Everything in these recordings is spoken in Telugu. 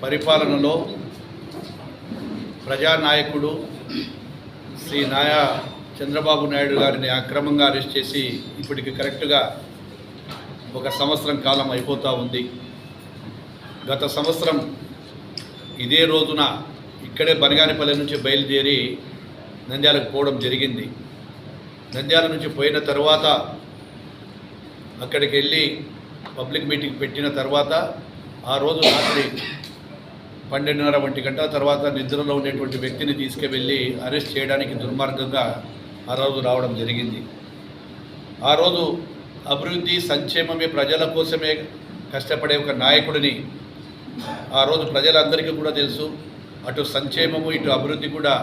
పరిపాలనలో ప్రజానాయకుడు శ్రీ నాయా చంద్రబాబు నాయుడు గారిని అక్రమంగా అరెస్ట్ చేసి ఇప్పటికి కరెక్ట్గా 1 సంవత్సరం కాలం అయిపోతూ ఉంది. గత సంవత్సరం ఇదే రోజున ఇక్కడే బనగానిపల్లి నుంచి బయలుదేరి నంద్యాలకు పోవడం జరిగింది. నంద్యాల నుంచి పోయిన తర్వాత అక్కడికి వెళ్ళి పబ్లిక్ మీటింగ్ పెట్టిన తర్వాత ఆ రోజు రాత్రి 12:30 గంటల తర్వాత నిద్రలో ఉండేటువంటి వ్యక్తిని తీసుకువెళ్ళి అరెస్ట్ చేయడానికి దుర్మార్గంగా ఆ రోజు రావడం జరిగింది. ఆ రోజు అభివృద్ధి సంక్షేమమే ప్రజల కోసమే కష్టపడే ఒక నాయకుడిని ఆ రోజు ప్రజలందరికీ కూడా తెలుసు. అటు సంక్షేమము ఇటు అభివృద్ధి కూడా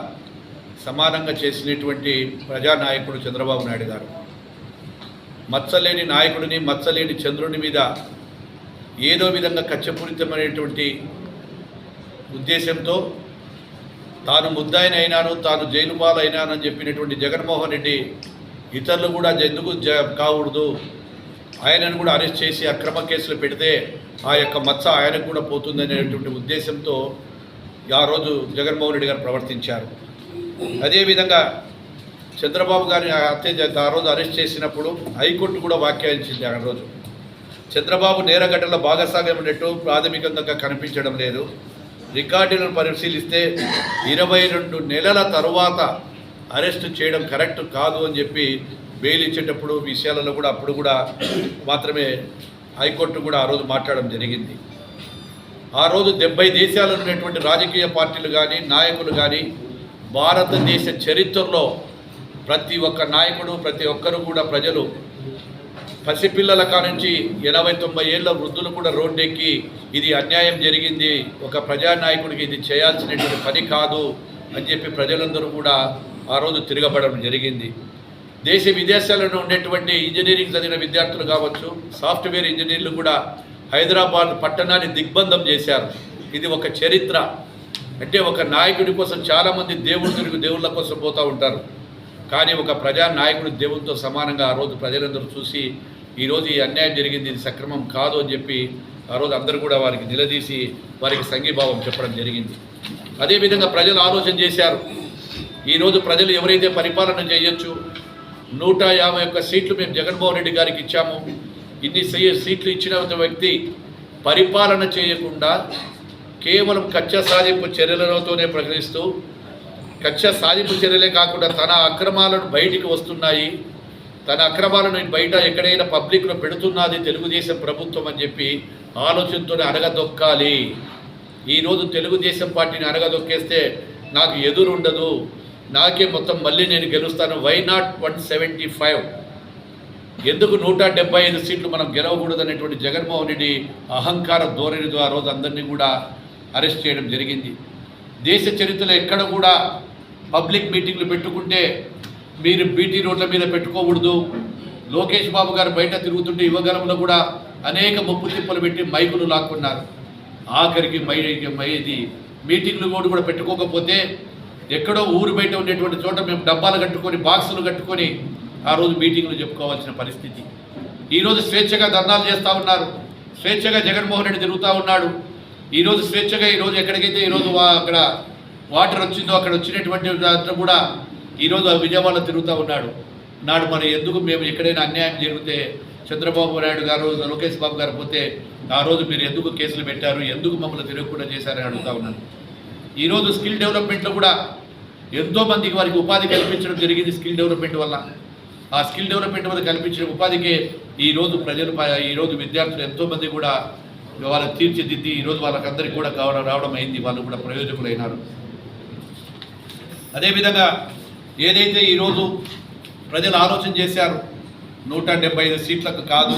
సమానంగా చేసినటువంటి ప్రజానాయకుడు చంద్రబాబు నాయుడు గారు. మచ్చలేని నాయకుడిని, మచ్చలేని చంద్రుని మీద ఏదో విధంగా కక్షపూరితమైనటువంటి ఉద్దేశంతో తాను ముద్దాయిని అయినాను, తాను జైలు పాలైనానని చెప్పినటువంటి జగన్మోహన్ రెడ్డి ఇతరులు కూడా ఎందుకు కాకూడదు, ఆయనను కూడా అరెస్ట్ చేసి అక్రమ కేసులు పెడితే ఆ యొక్క మచ్చ ఆయనకు కూడా పోతుందనేటువంటి ఉద్దేశంతో ఆ రోజు జగన్మోహన్ రెడ్డి గారు ప్రవర్తించారు. అదేవిధంగా చంద్రబాబు గారిని ఆ రోజు అరెస్ట్ చేసినప్పుడు హైకోర్టు కూడా వ్యాఖ్యానించింది. ఆ రోజు చంద్రబాబు నేరఘటనలో భాగస్వామ్యం ఉన్నట్టు ప్రాథమికంగా కనిపించడం లేదు. రికార్డులను పరిశీలిస్తే 22 నెలల తరువాత అరెస్టు చేయడం కరెక్ట్ కాదు అని చెప్పి బెయిల్ ఇచ్చేటప్పుడు విషయాలలో కూడా అప్పుడు కూడా మాత్రమే హైకోర్టు కూడా ఆ రోజు మాట్లాడడం జరిగింది. ఆ రోజు 70 దేశాలలో ఉన్నటువంటి రాజకీయ పార్టీలు కానీ నాయకులు కానీ భారతదేశ చరిత్రలో ప్రతి ఒక్క నాయకుడు ప్రతి ఒక్కరు కూడా ప్రజలు పసిపిల్లల కానుంచి 80-90 ఏళ్ల వృద్ధులు కూడా రోడ్డెక్కి ఇది అన్యాయం జరిగింది, ఒక ప్రజానాయకుడికి ఇది చేయాల్సినటువంటి పని కాదు అని చెప్పి ప్రజలందరూ కూడా ఆ రోజు తిరగబడడం జరిగింది. దేశ విదేశాలలో ఉండేటువంటి ఇంజనీరింగ్ చదివిన విద్యార్థులు కావచ్చు, సాఫ్ట్వేర్ ఇంజనీర్లు కూడా హైదరాబాద్ పట్టణాన్ని దిగ్బంధం చేశారు. ఇది ఒక చరిత్ర. అంటే ఒక నాయకుడి కోసం చాలామంది దేవుళ్ళ కోసం పోతూ ఉంటారు, కానీ ఒక ప్రజానాయకుడు దేవునితో సమానంగా ఆ రోజు ప్రజలందరూ చూసి ఈరోజు ఈ అన్యాయం జరిగింది, ఇది సక్రమం కాదు అని చెప్పి ఆ రోజు అందరూ కూడా వారికి నిలదీసి వారికి సంఘీభావం చెప్పడం జరిగింది. అదేవిధంగా ప్రజలు ఆలోచన చేశారు. ఈరోజు ప్రజలు ఎవరైతే పరిపాలన చేయొచ్చు, 151 సీట్లు మేము జగన్మోహన్ రెడ్డి గారికి ఇచ్చాము, ఇన్ని సీట్లు ఇచ్చిన వ్యక్తి పరిపాలన చేయకుండా కేవలం కక్ష సాధింపు చర్యలతోనే ప్రకటిస్తూ, కక్ష సాధింపు చర్యలే కాకుండా తన అక్రమాలను బయటికి వస్తున్నాయి, తన అక్రమాలను బయట ఎక్కడైనా పబ్లిక్లో పెడుతున్నది తెలుగుదేశం ప్రభుత్వం అని చెప్పి ఆలోచనతోనే అడగదొక్కాలి. ఈరోజు తెలుగుదేశం పార్టీని అడగదొక్కేస్తే నాకు ఎదురుండదు, నాకే మొత్తం మళ్ళీ నేను గెలుస్తాను, వై నాట్ 175, ఎందుకు 175 సీట్లు మనం గెలవకూడదు అనేటువంటి జగన్మోహన్ రెడ్డి అహంకార ధోరణితో ఆ రోజు అందరినీ కూడా అరెస్ట్ చేయడం జరిగింది. దేశ చరిత్రలో ఎక్కడ కూడా పబ్లిక్ మీటింగ్లు పెట్టుకుంటే మీరు బీటీ రోడ్ల మీద పెట్టుకోకూడదు, లోకేష్ బాబు గారు బయట తిరుగుతుంటే యువగలంలో కూడా అనేక ముప్పు తిప్పలు పెట్టి మైకులు లాక్కున్నారు. ఆఖరికి ఇది మీటింగ్లు కూడా పెట్టుకోకపోతే ఎక్కడో ఊరు బయట ఉండేటువంటి చోట మేము డబ్బాలు కట్టుకొని బాక్సులు కట్టుకొని ఆ రోజు మీటింగ్లు చెప్పుకోవాల్సిన పరిస్థితి. ఈరోజు స్వేచ్ఛగా ధర్నాలు చేస్తూ ఉన్నారు, స్వేచ్ఛగా జగన్మోహన్ రెడ్డి తిరుగుతూ ఉన్నాడు. ఈరోజు స్వేచ్ఛగా ఈరోజు ఎక్కడికైతే ఈరోజు అక్కడ వాటర్ వచ్చిందో అక్కడ వచ్చినటువంటి దాంట్లో కూడా ఈరోజు విజయవాడలో తిరుగుతూ ఉన్నాడు. నాడు మరి ఎందుకు మేము ఎక్కడైనా అన్యాయం జరిగితే చంద్రబాబు నాయుడు గారు లోకేష్ బాబు గారు పోతే ఆ రోజు మీరు ఎందుకు కేసులు పెట్టారు, ఎందుకు మమ్మల్ని తిరగకుండా చేశారని అడుగుతూ ఉన్నాను. ఈరోజు స్కిల్ డెవలప్మెంట్లో కూడా ఎంతోమందికి వారికి ఉపాధి కల్పించడం జరిగింది. స్కిల్ డెవలప్మెంట్ వల్ల ఆ స్కిల్ డెవలప్మెంట్ వల్ల కల్పించిన ఉపాధికే ఈరోజు ఈరోజు విద్యార్థులు ఎంతోమంది కూడా వాళ్ళకి తీర్చిదిద్ది ఈరోజు వాళ్ళకందరికీ కూడా రావడం అయింది, వాళ్ళు కూడా ప్రయోజకులైనారు. అదేవిధంగా ఏదైతే ఈరోజు ప్రజలు ఆలోచన చేశారు 175 సీట్లకు కాదు,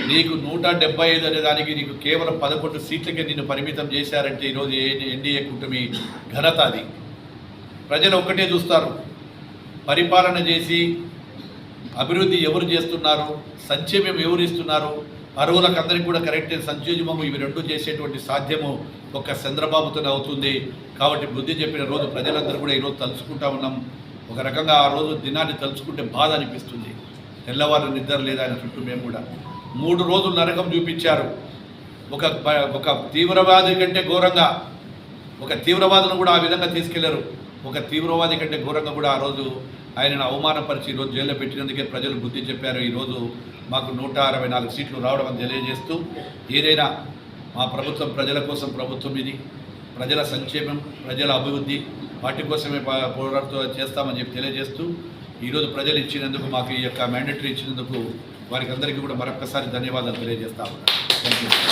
నీకు 175 అనే దానికి నీకు కేవలం 11 సీట్లకే నిన్ను పరిమితం చేశారంటే ఈరోజు ఎన్డీఏ కూటమి ఘనత అది. ప్రజలు ఒక్కటే చూస్తారు, పరిపాలన చేసి అభివృద్ధి ఎవరు చేస్తున్నారు, సంక్షేమం ఎవరు ఇస్తున్నారు, అర్హులకు అందరికీ కూడా కరెక్ట్ సంక్షేమము ఇవి రెండు చేసేటువంటి సాధ్యము ఒక్క చంద్రబాబుతోనే అవుతుంది. కాబట్టి బుద్ధి చెప్పిన రోజు ప్రజలందరూ కూడా ఈరోజు తలుచుకుంటా ఉన్నాం. ఒక రకంగా ఆ రోజు దినాన్ని తలుచుకుంటే బాధ అనిపిస్తుంది. తెల్లవారు నిద్ర లేదా ఆయన చుట్టూ మేము కూడా 3 రోజులు నరకం చూపించారు. ఒక తీవ్రవాది కంటే ఘోరంగా ఒక తీవ్రవాదులను కూడా ఆ విధంగా తీసుకెళ్లారు. ఒక తీవ్రవాది కంటే ఘోరంగా కూడా ఆ రోజు ఆయనను అవమానపరిచి ఈరోజు జైల్లో పెట్టినందుకే ప్రజలు బుద్ధి చెప్పారు. ఈరోజు మాకు 164 సీట్లు రావడం అని తెలియజేస్తూ, ఏదైనా మా ప్రభుత్వం ప్రజల కోసం ప్రభుత్వం, ఇది ప్రజల సంక్షేమం, ప్రజల అభివృద్ధి, వాటి కోసమే పోరాడుతూ చేస్తామని చెప్పి తెలియజేస్తూ, ఈరోజు ప్రజలు ఇచ్చినందుకు, మాకు ఈ యొక్క మ్యాండేటరీ ఇచ్చినందుకు వారికి అందరికీ కూడా మరొక్కసారి ధన్యవాదాలు తెలియజేస్తాము. Thank you.